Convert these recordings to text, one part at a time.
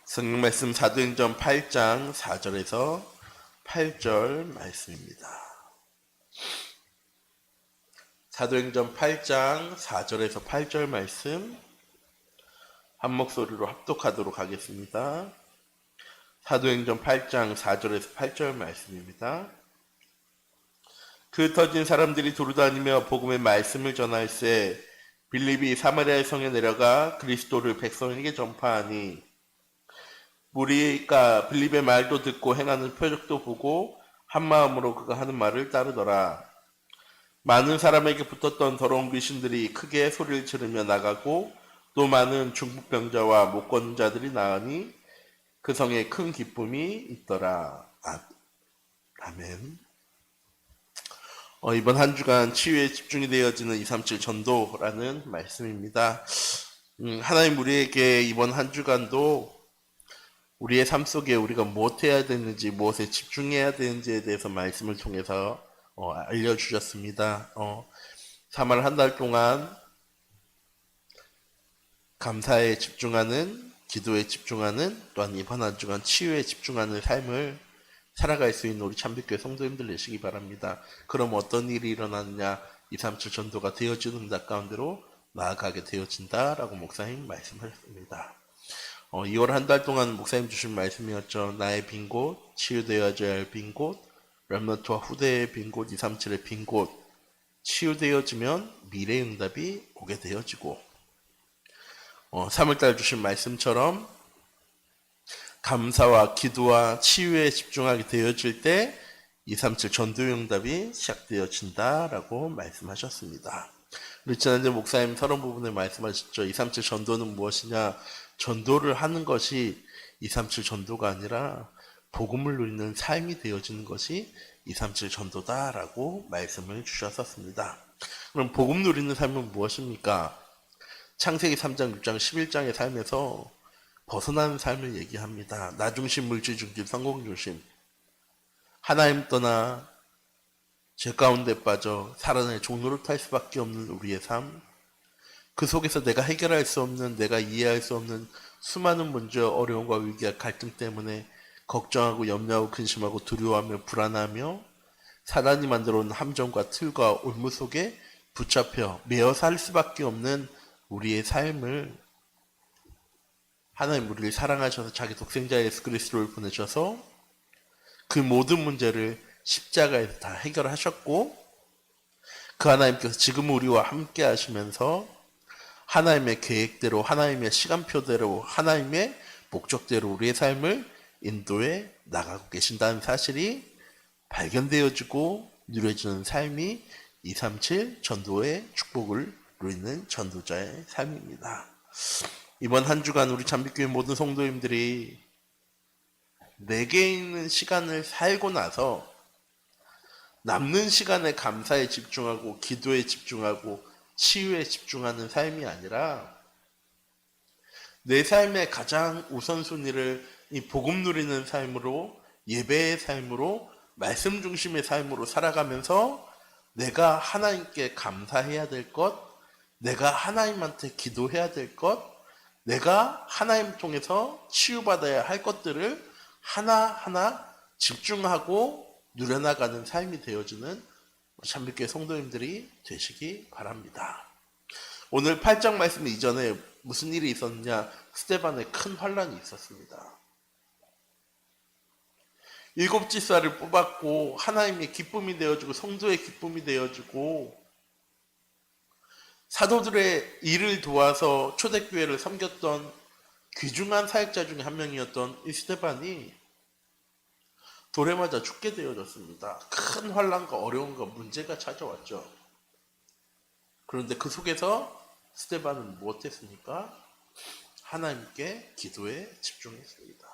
성경 말씀 사도행전 8장 4절에서 8절 말씀입니다. 사도행전 8장 4절에서 8절 말씀 한 목소리로 합독하도록 하겠습니다. 사도행전 8장 4절에서 8절 말씀입니다. 그 터진 사람들이 두루다니며 복음의 말씀을 전할세 빌립이 사마리아 성에 내려가 그리스도를 백성에게 전파하니 무리가 빌립의 말도 듣고 행하는 표적도 보고 한마음으로 그가 하는 말을 따르더라. 많은 사람에게 붙었던 더러운 귀신들이 크게 소리를 지르며 나가고 또 많은 중풍병자와 못 걷는 자들이 나으니 그 성에 큰 기쁨이 있더라. 아멘. 이번 한 주간 치유에 집중이 되어지는 237 전도라는 말씀입니다. 하나님 우리에게 이번 한 주간도 우리의 삶 속에 우리가 무엇해야 되는지, 무엇에 집중해야 되는지에 대해서 말씀을 통해서 알려주셨습니다. 3월 한 달 동안 감사에 집중하는, 기도에 집중하는, 또한 이번 한 주간 치유에 집중하는 삶을 살아갈 수 있는 우리 참빛교회 성도님들 되시기 바랍니다. 그럼 어떤 일이 일어나느냐? 237 전도가 되어지는 날 가운데로 나아가게 되어진다라고 목사님 말씀하셨습니다. 2월 한 달 동안 목사님 주신 말씀이었죠. 나의 빈 곳, 치유되어져야 할 빈 곳, 렘넌트와 후대의 빈 곳, 237의 빈 곳, 치유되어지면 미래의 응답이 오게 되어지고 3월달 주신 말씀처럼 감사와 기도와 치유에 집중하게 되어질 때 237 전도의 응답이 시작되어진다라고 말씀하셨습니다. 우리 지난주 목사님 서론 부분에 말씀하셨죠. 237 전도는 무엇이냐? 전도를 하는 것이 237 전도가 아니라 복음을 누리는 삶이 되어지는 것이 237 전도다라고 말씀을 주셨었습니다. 그럼 복음 누리는 삶은 무엇입니까? 창세기 3장, 6장, 11장의 삶에서 벗어나는 삶을 얘기합니다. 나 중심, 물질 중심, 성공 중심. 하나님 떠나 죄 가운데 빠져 사단의 종로를 탈 수밖에 없는 우리의 삶. 그 속에서 내가 해결할 수 없는, 내가 이해할 수 없는 수많은 문제와 어려움과 위기와 갈등 때문에 걱정하고 염려하고 근심하고 두려워하며 불안하며 사단이 만들어 온 함정과 틀과 올무 속에 붙잡혀 매어 살 수밖에 없는 우리의 삶을 하나님 우리를 사랑하셔서 자기 독생자 예수 그리스도를 보내셔서 그 모든 문제를 십자가에서 다 해결하셨고 그 하나님께서 지금 우리와 함께 하시면서 하나님의 계획대로 하나님의 시간표대로 하나님의 목적대로 우리의 삶을 인도해 나가고 계신다는 사실이 발견되어지고 누려지는 삶이 237 전도의 축복을 누리는 전도자의 삶입니다. 이번 한 주간 우리 참빛교회 모든 성도님들이 내게 있는 시간을 살고 나서 남는 시간에 감사에 집중하고 기도에 집중하고 치유에 집중하는 삶이 아니라 내 삶의 가장 우선순위를 이 복음 누리는 삶으로 예배의 삶으로 말씀 중심의 삶으로 살아가면서 내가 하나님께 감사해야 될 것, 내가 하나님한테 기도해야 될 것, 내가 하나님 통해서 치유받아야 할 것들을 하나하나 집중하고 누려나가는 삶이 되어지는 참빛교회 성도님들이 되시기 바랍니다. 오늘 8장 말씀 이전에 무슨 일이 있었느냐? 스데반에 큰 환란이 있었습니다. 7지사를 뽑았고 하나님의 기쁨이 되어지고 성도의 기쁨이 되어지고 사도들의 일을 도와서 초대교회를 섬겼던 귀중한 사역자 중에 한 명이었던 이 스데반이 돌에 맞아 죽게 되어졌습니다. 큰 환난과 어려움과 문제가 찾아왔죠. 그런데 그 속에서 스데반은 무엇했습니까? 하나님께 기도에 집중했습니다.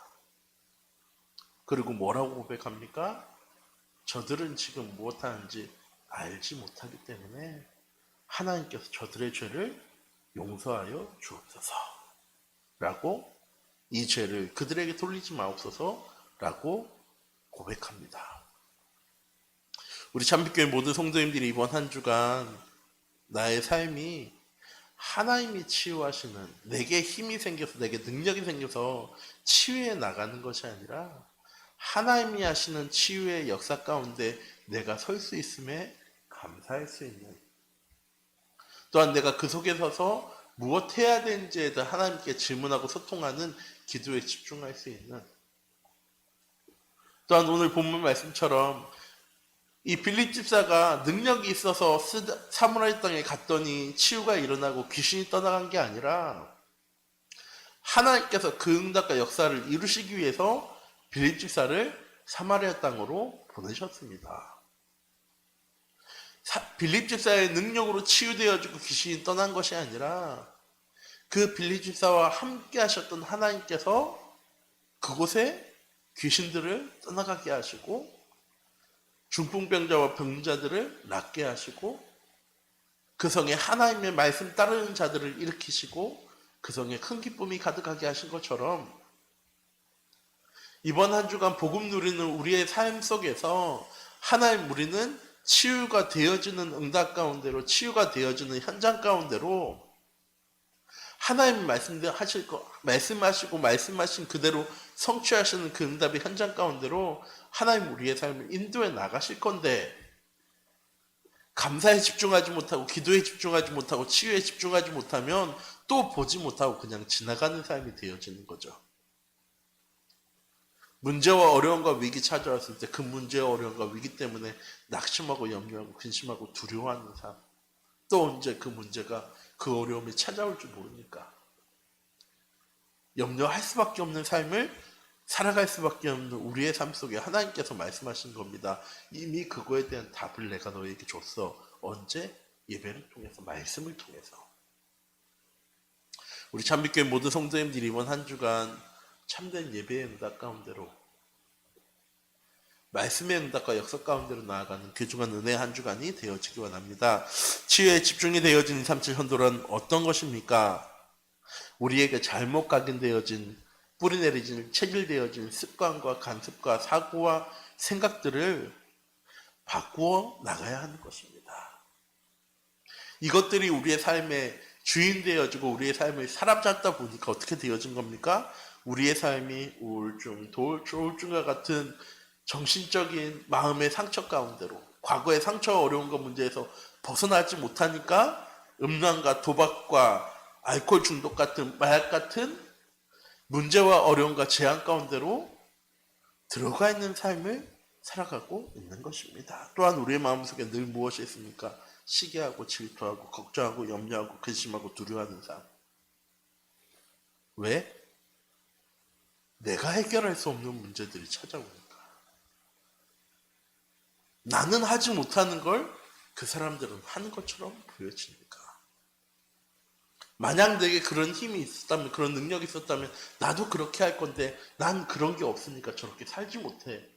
그리고 뭐라고 고백합니까? 저들은 지금 무엇하는지 알지 못하기 때문에 하나님께서 저들의 죄를 용서하여 주옵소서 라고 이 죄를 그들에게 돌리지 마옵소서 라고 고백합니다. 우리 참빛교회 모든 성도님들이 이번 한 주간 나의 삶이 하나님이 치유하시는, 내게 힘이 생겨서, 내게 능력이 생겨서 치유해 나가는 것이 아니라 하나님이 하시는 치유의 역사 가운데 내가 설 수 있음에 감사할 수 있는, 또한 내가 그 속에 서서 무엇 해야 되는지에 대해 하나님께 질문하고 소통하는 기도에 집중할 수 있는, 또한 오늘 본문 말씀처럼 이 빌립 집사가 능력이 있어서 사무라이 땅에 갔더니 치유가 일어나고 귀신이 떠나간 게 아니라 하나님께서 그 응답과 역사를 이루시기 위해서 빌립 집사를 사마리아 땅으로 보내셨습니다. 빌립 집사의 능력으로 치유되어지고 귀신이 떠난 것이 아니라 그 빌립 집사와 함께 하셨던 하나님께서 그곳에 귀신들을 떠나가게 하시고 중풍병자와 병자들을 낫게 하시고 그 성에 하나님의 말씀 따르는 자들을 일으키시고 그 성에 큰 기쁨이 가득하게 하신 것처럼 이번 한 주간 복음 누리는 우리의 삶 속에서 하나님, 우리는 치유가 되어지는 응답 가운데로, 치유가 되어지는 현장 가운데로 하나님 말씀하시고 말씀하신 그대로 성취하시는 그 응답의 현장 가운데로 하나님 우리의 삶을 인도해 나가실 건데, 감사에 집중하지 못하고 기도에 집중하지 못하고 치유에 집중하지 못하면 또 보지 못하고 그냥 지나가는 삶이 되어지는 거죠. 문제와 어려움과 위기 찾아왔을 때 그 문제와 어려움과 위기 때문에 낙심하고 염려하고 근심하고 두려워하는 삶, 또 언제 그 문제가 그 어려움이 찾아올 줄 모르니까 염려할 수밖에 없는 삶을 살아갈 수밖에 없는 우리의 삶 속에 하나님께서 말씀하신 겁니다. 이미 그거에 대한 답을 내가 너에게 줬어. 언제? 예배를 통해서, 말씀을 통해서. 우리 참빛교회 모든 성도님들이 이번 한 주간 참된 예배의 응답 가운데로, 말씀의 응답과 역사 가운데로 나아가는 귀중한 은혜의 한 주간이 되어지기 원합니다. 치유에 집중이 되어진 237 현도란 어떤 것입니까? 우리에게 잘못 각인되어진, 뿌리내리진, 체질되어진 습관과 간섭과 사고와 생각들을 바꾸어 나가야 하는 것입니다. 이것들이 우리의 삶의 주인 되어지고 우리의 삶을 사로잡다 보니까 어떻게 되어진 겁니까? 우리의 삶이 우울증, 조울증과 같은 정신적인 마음의 상처 가운데로, 과거의 상처와 어려움과 문제에서 벗어나지 못하니까 음란과 도박과 알코올 중독 같은, 마약 같은 문제와 어려움과 재앙 가운데로 들어가 있는 삶을 살아가고 있는 것입니다. 또한 우리의 마음속에 늘 무엇이 있습니까? 시기하고 질투하고 걱정하고 염려하고 근심하고 두려워하는 삶. 왜? 내가 해결할 수 없는 문제들이 찾아오니까. 나는 하지 못하는 걸 그 사람들은 하는 것처럼 보여지니까. 만약 내게 그런 힘이 있었다면, 그런 능력이 있었다면 나도 그렇게 할 건데 난 그런 게 없으니까 저렇게 살지 못해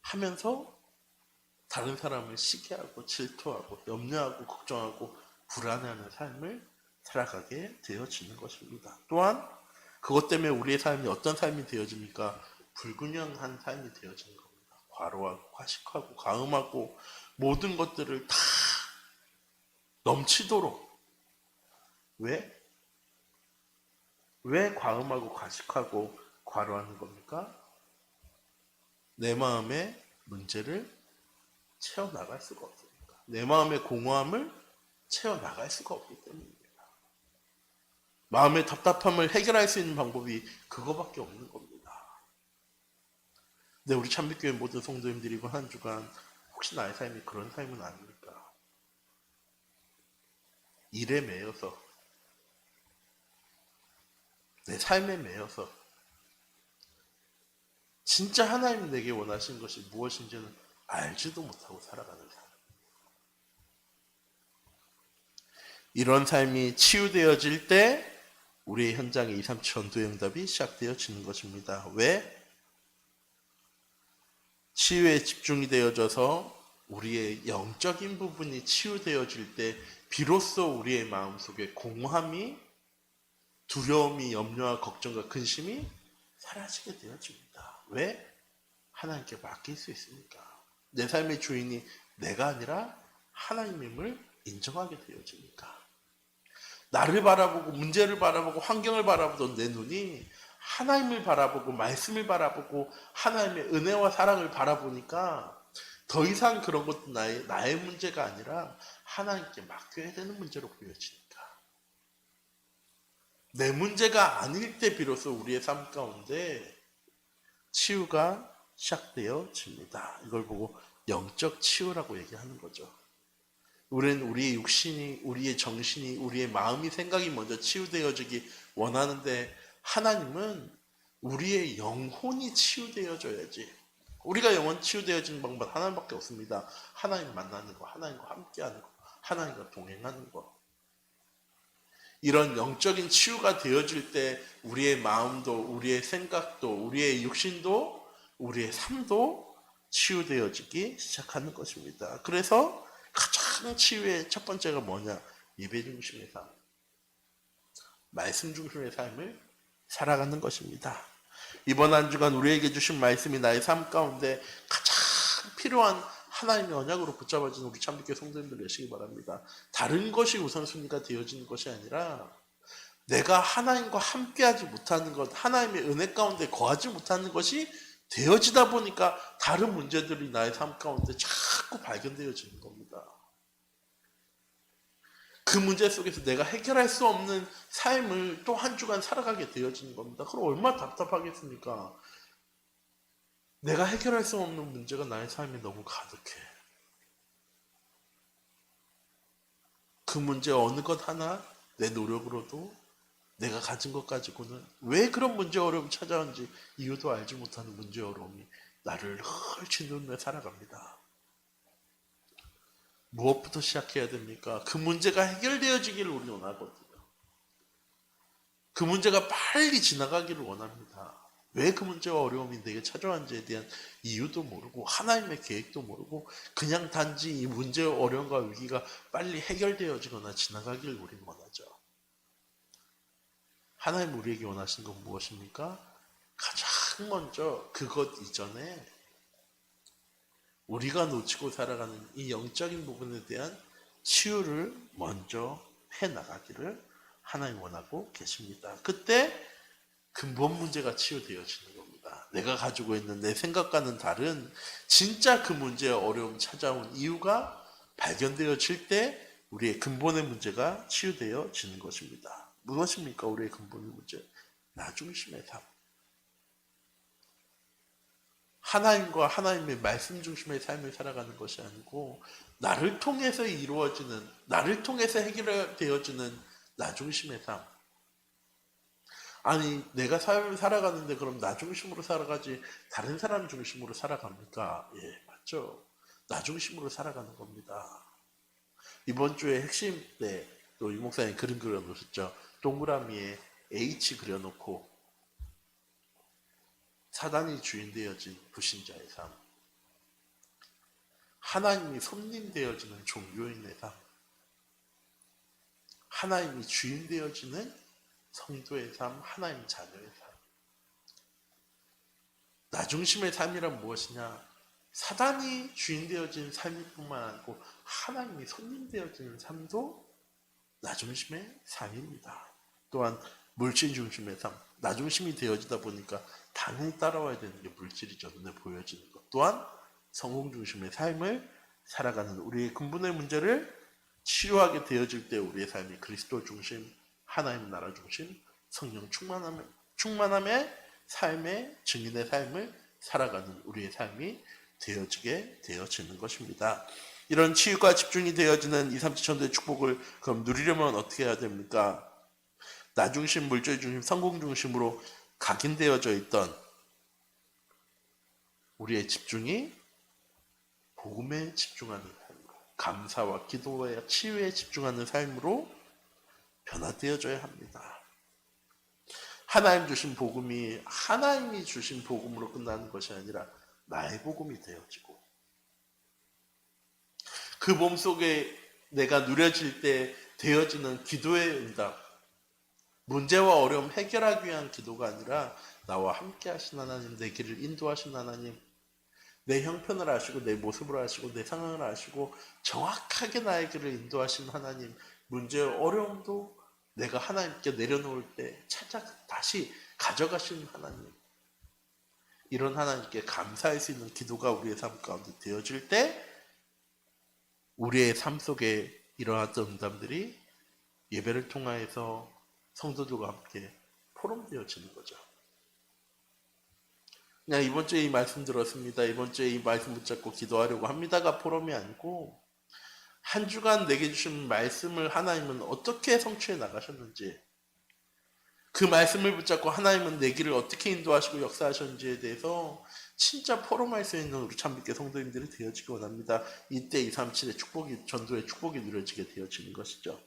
하면서 다른 사람을 시기하고 질투하고 염려하고 걱정하고 불안해하는 삶을 살아가게 되어지는 것입니다. 또한 그것 때문에 우리의 삶이 어떤 삶이 되어집니까? 불균형한 삶이 되어지는 겁니다. 과로하고 과식하고 과음하고 모든 것들을 다 넘치도록. 왜 과음하고 과식하고 과로하는 겁니까? 내 마음의 문제를 채워나갈 수가 없으니까. 내 마음의 공허함을 채워나갈 수가 없기 때문입니다. 마음의 답답함을 해결할 수 있는 방법이 그거밖에 없는 겁니다. 근데 우리 참빛교회 모든 성도님들이 이번 한 주간 혹시 나의 삶이 그런 삶은 아닙니까? 일에 매여서, 내 삶에 매여서 진짜 하나님 내게 원하신 것이 무엇인지는 알지도 못하고 살아가는 삶. 이런 삶이 치유되어질 때 우리의 현장에 237 전도의 응답이 시작되어지는 것입니다. 왜? 치유에 집중이 되어져서 우리의 영적인 부분이 치유되어질 때 비로소 우리의 마음속에 공허함이, 두려움이, 염려와 걱정과 근심이 사라지게 되어집니다. 왜? 하나님께 맡길 수 있으니까. 내 삶의 주인이 내가 아니라 하나님임을 인정하게 되어지니까. 나를 바라보고 문제를 바라보고 환경을 바라보던 내 눈이 하나님을 바라보고 말씀을 바라보고 하나님의 은혜와 사랑을 바라보니까 더 이상 그런 것도 나의 문제가 아니라 하나님께 맡겨야 되는 문제로 보여지니까. 내 문제가 아닐 때 비로소 우리의 삶 가운데 치유가 시작되어집니다. 이걸 보고 영적 치유라고 얘기하는 거죠. 우리는 우리의 육신이, 우리의 정신이, 우리의 마음이, 생각이 먼저 치유되어지기 원하는데 하나님은 우리의 영혼이 치유되어져야지. 우리가 영혼 치유되어지는 방법 하나님밖에 없습니다. 하나님 만나는 거, 하나님과 함께하는 거, 하나님과 동행하는 거. 이런 영적인 치유가 되어질 때 우리의 마음도, 우리의 생각도, 우리의 육신도, 우리의 삶도 치유되어지기 시작하는 것입니다. 그래서 가장 치유의 첫 번째가 뭐냐? 예배 중심의 삶, 말씀 중심의 삶을 살아가는 것입니다. 이번 한 주간 우리에게 주신 말씀이 나의 삶 가운데 가장 필요한 하나님의 언약으로 붙잡아진 우리 참빛교회 성도님들 되시기 바랍니다. 다른 것이 우선순위가 되어지는 것이 아니라 내가 하나님과 함께하지 못하는 것, 하나님의 은혜 가운데 거하지 못하는 것이 되어지다 보니까 다른 문제들이 나의 삶 가운데 자꾸 발견되어지는 겁니다. 그 문제 속에서 내가 해결할 수 없는 삶을 또 한 주간 살아가게 되어지는 겁니다. 그럼 얼마나 답답하겠습니까? 내가 해결할 수 없는 문제가 나의 삶에 너무 가득해. 그 문제 어느 것 하나 내 노력으로도 내가 가진 것 가지고는 왜 그런 문제 어려움이 찾아오는지 이유도 알지 못하는 문제 어려움이 나를 헐치누르며 살아갑니다. 무엇부터 시작해야 됩니까? 그 문제가 해결되어지기를 우리는 원하거든요. 그 문제가 빨리 지나가기를 원합니다. 왜 그 문제와 어려움이 내게 찾아왔는지에 대한 이유도 모르고 하나님의 계획도 모르고 그냥 단지 이 문제와 어려움과 위기가 빨리 해결되어지거나 지나가기를 우리는 원하죠. 하나님 우리에게 원하시는 건 무엇입니까? 가장 먼저 그것 이전에 우리가 놓치고 살아가는 이 영적인 부분에 대한 치유를 먼저 해나가기를 하나님 원하고 계십니다. 그때 근본 문제가 치유되어지는 겁니다. 내가 가지고 있는 내 생각과는 다른 진짜 그 문제의 어려움 찾아온 이유가 발견되어질 때 우리의 근본의 문제가 치유되어지는 것입니다. 무엇입니까? 우리의 근본의 문제. 나 중심의 삶. 하나님과 하나님의 말씀 중심의 삶을 살아가는 것이 아니고 나를 통해서 이루어지는, 나를 통해서 해결되어지는 나 중심의 삶. 아니 내가 삶을 살아가는데 그럼 나 중심으로 살아가지 다른 사람 중심으로 살아갑니까? 예, 맞죠. 나 중심으로 살아가는 겁니다. 이번 주에 핵심 때 또 이 목사님 그림 그려놓으셨죠. 동그라미에 H 그려놓고 사단이 주인 되어진 불신자의 삶, 하나님이 손님 되어지는 종교인의 삶, 하나님이 주인 되어지는 성도의 삶, 하나님 자녀의 삶. 나 중심의 삶이란 무엇이냐? 사단이 주인 되어진 삶일 뿐만 아니고 하나님이 손님 되어지는 삶도 나 중심의 삶입니다. 또한 물질 중심의 삶, 나 중심이 되어지다 보니까 당연히 따라와야 되는 게 물질이죠. 눈에 보여지는 것. 또한 성공 중심의 삶을 살아가는 우리의 근본의 문제를 치료하게 되어질 때 우리의 삶이 그리스도 중심, 하나님 나라 중심, 성령 충만함의 삶의 증인의 삶을 살아가는 우리의 삶이 되어지게 되어지는 것입니다. 이런 치유가 집중이 되어지는 2, 3, 7천도의 축복을 그럼 누리려면 어떻게 해야 됩니까? 나 중심, 물질 중심, 성공 중심으로 각인되어져 있던 우리의 집중이 복음에 집중하는 삶, 감사와 기도와 치유에 집중하는 삶으로 변화되어져야 합니다. 하나님 주신 복음이 하나님이 주신 복음으로 끝나는 것이 아니라 나의 복음이 되어지고 그 몸속에 내가 누려질 때 되어지는 기도의 응답, 문제와 어려움 해결하기 위한 기도가 아니라 나와 함께 하신 하나님, 내 길을 인도하신 하나님, 내 형편을 아시고 내 모습을 아시고 내 상황을 아시고 정확하게 나의 길을 인도하신 하나님, 문제와 어려움도 내가 하나님께 내려놓을 때 찾아 다시 가져가시는 하나님, 이런 하나님께 감사할 수 있는 기도가 우리의 삶 가운데 되어질 때 우리의 삶 속에 일어났던 응답들이 예배를 통하여서 성도들과 함께 포럼되어지는 거죠. 그냥 이번 주에 이 말씀 들었습니다, 이번 주에 이 말씀 붙잡고 기도하려고 합니다가 포럼이 아니고, 한 주간 내게 주신 말씀을 하나님은 어떻게 성취해 나가셨는지, 그 말씀을 붙잡고 하나님은 내 길을 어떻게 인도하시고 역사하셨는지에 대해서 진짜 포럼할 수 있는 우리 참빛교 성도님들이 되어지기 원합니다. 이때 237의 축복이, 전도의 축복이 누려지게 되어지는 것이죠.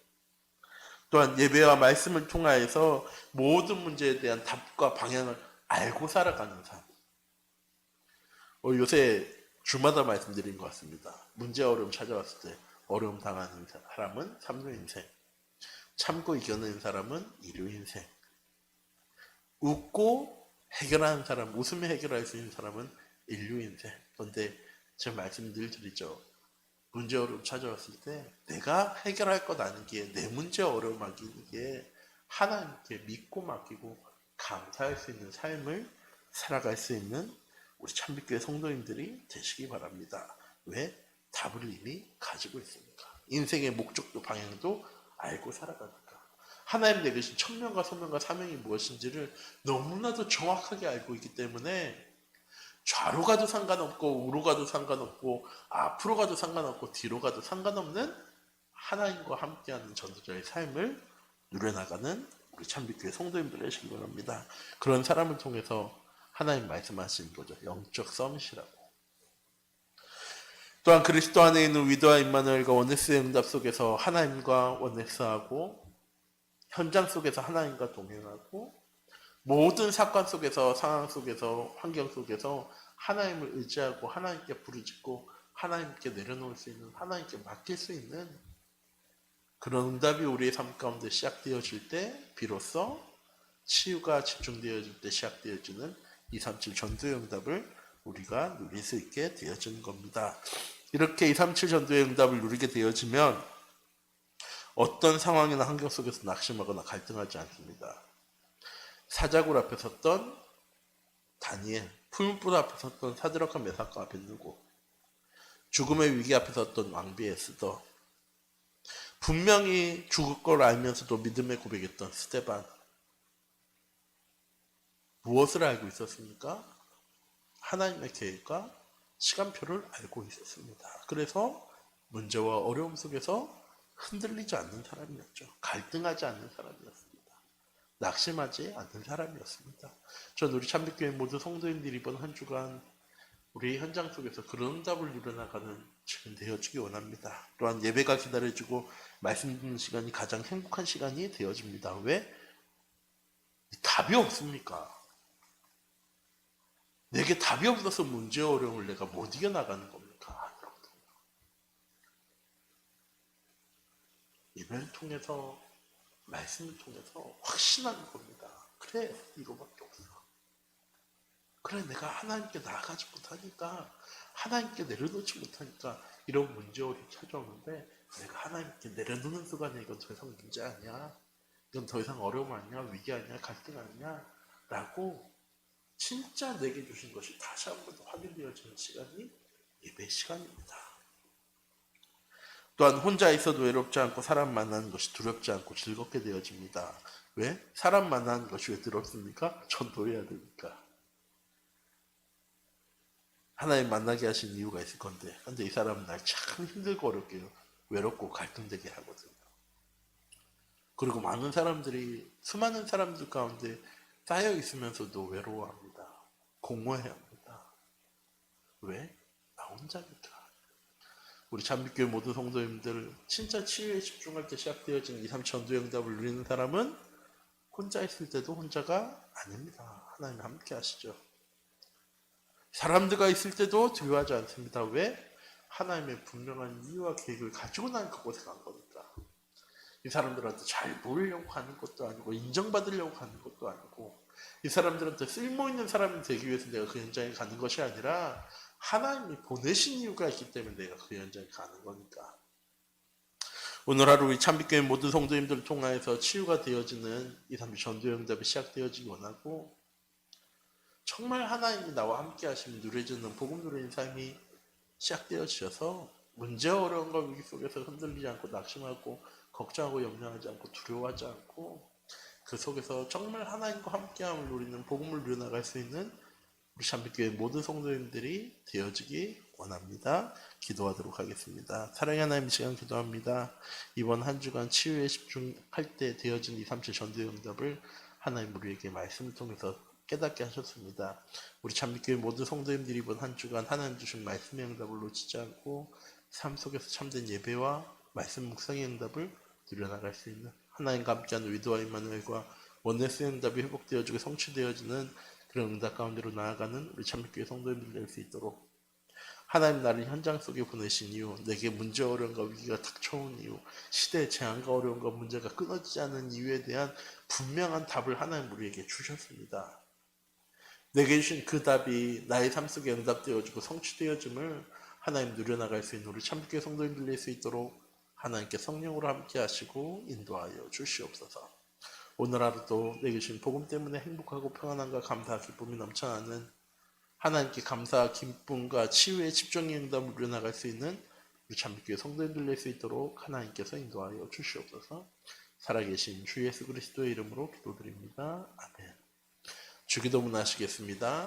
또한 예배와 말씀을 통하여서 모든 문제에 대한 답과 방향을 알고 살아가는 삶. 요새 주마다 말씀드린 것 같습니다. 문제 어려움 찾아왔을 때 어려움 당하는 사람은 3루 인생, 참고 이겨내는 사람은 2루 인생, 웃고 해결하는 사람, 웃으며 해결할 수 있는 사람은 1루 인생. 그런데 제가 말씀 늘 드리죠. 문제 어려움 찾아왔을 때 내가 해결할 것 아니기에, 내 문제 어려움 아니기에 하나님께 믿고 맡기고 감사할 수 있는 삶을 살아갈 수 있는 우리 참빛교회 성도님들이 되시기 바랍니다. 왜? 답을 이미 가지고 있으니까. 인생의 목적도 방향도 알고 살아가니까. 하나님 내게 주신 천명과 소명과 사명이 무엇인지를 너무나도 정확하게 알고 있기 때문에 좌로 가도 상관없고 우로 가도 상관없고 앞으로 가도 상관없고 뒤로 가도 상관없는 하나님과 함께하는 전도자의 삶을 누려나가는 우리 참빛교회 성도님들 되시기 바랍니다. 그런 사람을 통해서 하나님 말씀하시는 거죠. 영적 서밋이라고. 또한 그리스도 안에 있는 위도와 임마누엘과 원네스의 응답 속에서 하나님과 원네스하고, 현장 속에서 하나님과 동행하고, 모든 사건 속에서, 상황 속에서, 환경 속에서 하나님을 의지하고 하나님께 부르짖고 하나님께 내려놓을 수 있는, 하나님께 맡길 수 있는 그런 응답이 우리의 삶 가운데 시작되어질 때 비로소 치유가 집중되어질 때 시작되어지는 237 전도의 응답을 우리가 누릴 수 있게 되어지는 겁니다. 이렇게 237 전도의 응답을 누리게 되어지면 어떤 상황이나 환경 속에서 낙심하거나 갈등하지 않습니다. 사자굴 앞에 섰던 다니엘, 풀무불 앞에 섰던 사드락과 메삭과 아벳느고, 죽음의 위기 앞에 섰던 왕비 에스더, 분명히 죽을 걸 알면서도 믿음의 고백했던 스데반, 무엇을 알고 있었습니까? 하나님의 계획과 시간표를 알고 있었습니다. 그래서 문제와 어려움 속에서 흔들리지 않는 사람이었죠. 갈등하지 않는 사람이었습니다. 낙심하지 않는 사람이었습니다. 전 우리 참빛교회 모두 성도님들이 이번 한 주간 우리 현장 속에서 그런 응답을 누려나가는 시간 되어주기 원합니다. 또한 예배가 기다려주고 말씀 듣는 시간이 가장 행복한 시간이 되어집니다. 왜? 답이 없습니까? 내게 답이 없어서 문제 어려움을 내가 못 이겨나가는 겁니까? 예배를 통해서, 말씀을 통해서 확신하는 겁니다. 그래, 이거밖에 없어. 그래, 내가 하나님께 나아가지 못하니까, 하나님께 내려놓지 못하니까 이런 문제 어려움이 찾아오는데, 내가 하나님께 내려놓는 순간에 이건 더 이상 문제 아니야, 이건 더 이상 어려움 아니야, 위기 아니야, 갈등 아니야 라고 진짜 내게 주신 것이 다시 한 번 더 확인되어지는 시간이 예배 시간입니다. 또한 혼자 있어도 외롭지 않고 사람 만나는 것이 두렵지 않고 즐겁게 되어집니다. 왜? 사람 만나는 것이 왜 두렵습니까? 전도해야 되니까. 하나님 만나게 하신 이유가 있을 건데, 근데 이 사람은 날 참 힘들고 어렵게 외롭고 갈등되게 하거든요. 그리고 많은 사람들이, 수많은 사람들 가운데 쌓여 있으면서도 외로워합니다. 공허해합니다. 왜? 나 혼자니까. 우리 참빛교회 모든 성도님들, 진짜 치유에 집중할 때 시작되어진 2, 3 전도의 응답을 누리는 사람은 혼자 있을 때도 혼자가 아닙니다. 하나님 함께 하시죠. 사람들과 있을 때도 두려워하지 않습니다. 왜? 하나님의 분명한 이유와 계획을 가지고 난 그곳에 간 거니까. 이 사람들한테 잘 보이려고 하는 것도 아니고, 인정받으려고 하는 것도 아니고, 이 사람들한테 쓸모있는 사람이 되기 위해서 내가 그 현장에 가는 것이 아니라 하나님이 보내신 이유가 있기 때문에 내가 그 현장에 가는 거니까. 오늘 하루 우리 참빛교회 모든 성도님들을 통하여서 치유가 되어지는 237 전도응답이 시작되어지기 원하고, 정말 하나님이 나와 함께 하시면 누려지는 복음 누리는 삶이 시작되어지셔서 문제 어려움과 위기 속에서 흔들리지 않고 낙심하고 걱정하고 염려하지 않고 두려워하지 않고 그 속에서 정말 하나님과 함께함을 누리는 복음을 누려나갈 수 있는 우리 참빛교회 모든 성도님들이 되어지기 원합니다. 기도하도록 하겠습니다. 사랑의 하나님, 이 시간 기도합니다. 이번 한 주간 치유에 집중할 때 되어진 237 전도의 응답을 하나님 우리에게 말씀을 통해서 깨닫게 하셨습니다. 우리 참빛교회 모든 성도님들이 이번 한 주간 하나님 주신 말씀의 응답을 놓치지 않고 삶 속에서 참된 예배와 말씀 묵상의 응답을 누려나갈 수 있는 하나님과 함께하는 위도와 임마누엘과 원네스의 응답이 회복되어지고 성취되어지는 그런 응답 가운데로 나아가는 우리 참빛교회 성도님들 될 수 있도록 하나님 나를 현장 속에 보내신 이유, 내게 문제 어려움과 위기가 닥쳐온 이유, 시대의 재앙과 어려움과 문제가 끊어지지 않는 이유에 대한 분명한 답을 하나님 우리에게 주셨습니다. 내게 주신 그 답이 나의 삶 속에 응답되어지고 성취되어짐을 하나님 누려나갈 수 있는 우리 참빛교회 성도님들 될 수 있도록 하나님께 성령으로 함께 하시고 인도하여 주시옵소서. 오늘 하루도 내게 주신 복음 때문에 행복하고 평안함과 감사와 기쁨이 넘쳐나는 하나님께 감사와 기쁨과 치유의 집중의 응답을 누려나갈 수 있는 우리 참빛교회 성도님들 될 수 있도록 하나님께서 인도하여 주시옵소서. 살아계신 주 예수 그리스도의 이름으로 기도드립니다. 아멘. 주기도문 하시겠습니다.